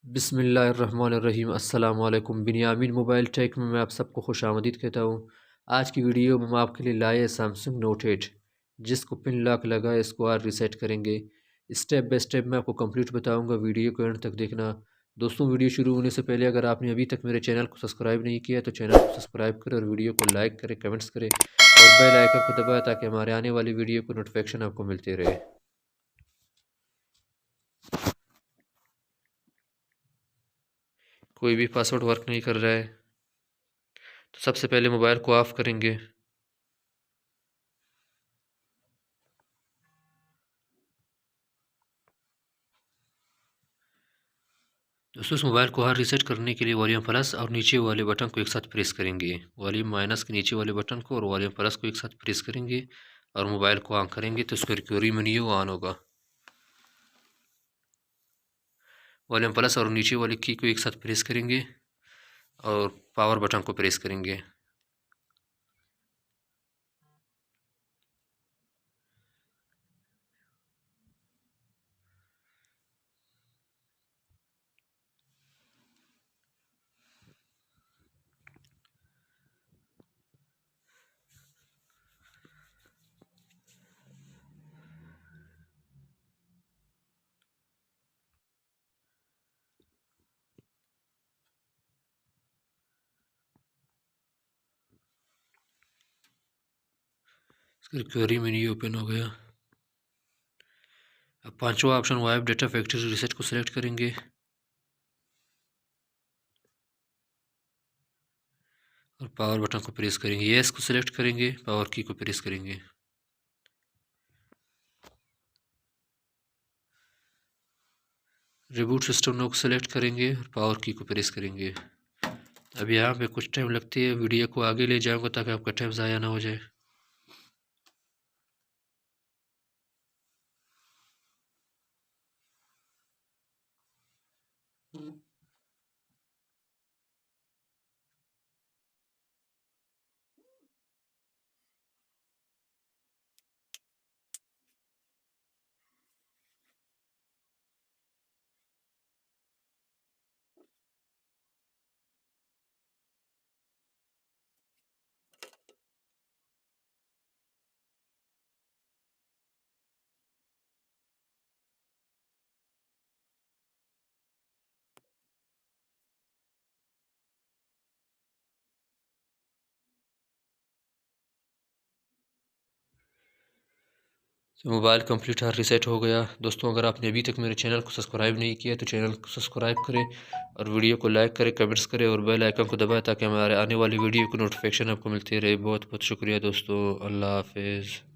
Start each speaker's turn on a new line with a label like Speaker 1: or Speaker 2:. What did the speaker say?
Speaker 1: बिस्मिल्लाहिर्रहमानिर्रहीम अस्सलाम वालेकुम। बिनियामिन मोबाइल टेक में मैं आप सबको खुश आमदीद कहता हूँ। आज की वीडियो में हम आपके लिए लाए सैमसंग नोट 8, जिसको पिन लॉक लगा इसको आज रीसेट करेंगे। स्टेप बाय स्टेप मैं आपको कंप्लीट बताऊँगा, वीडियो को एंड तक देखना। दोस्तों, वीडियो शुरू होने से पहले अगर आपने अभी तक मेरे चैनल को सब्सक्राइब नहीं किया तो चैनल को सब्सक्राइब करें और वीडियो को लाइक करें, कमेंट्स करें और बेल आइकन को दबाएं ताकि हमारे आने वाली वीडियो को नोटिफिकेशन आपको मिलते रहे। कोई भी पासवर्ड वर्क नहीं कर रहा है तो सबसे पहले मोबाइल को ऑफ़ करेंगे। दोस्तों, इस मोबाइल को हर रीसेट करने के लिए वॉल्यूम प्लस और नीचे वाले बटन को एक साथ प्रेस करेंगे। वॉल्यूम माइनस के नीचे वाले बटन को और वॉल्यूम प्लस को एक साथ प्रेस करेंगे और मोबाइल को ऑन करेंगे तो उसका रिकवरी मेन्यू ऑन होगा। वॉल्यूम प्लस और नीचे वाली की को एक साथ प्रेस करेंगे और पावर बटन को प्रेस करेंगे। इसका रिकवरी मेन्यू ओपन हो गया। अब पांचवा option wipe data factory reset को सिलेक्ट करेंगे और पावर बटन को प्रेस करेंगे। येस को सिलेक्ट करेंगे, पावर की को प्रेस करेंगे। रिबूट सिस्टम नो को सिलेक्ट करेंगे और पावर की को प्रेस करेंगे। अब यहाँ पे कुछ टाइम लगती है, वीडियो को आगे ले जाऊँगा ताकि आपका टाइम ज़ाया ना हो जाए। तो मोबाइल कंप्लीट हर रीसेट हो गया। दोस्तों, अगर आपने अभी तक मेरे चैनल को सब्सक्राइब नहीं किया तो चैनल को सब्सक्राइब करें और वीडियो को लाइक करें, कमेंट्स करें और बेल आइकन को दबाएं ताकि हमारे आने वाली वीडियो की नोटिफिकेशन आपको मिलती रहे। बहुत बहुत शुक्रिया दोस्तों। अल्लाह हाफिज़।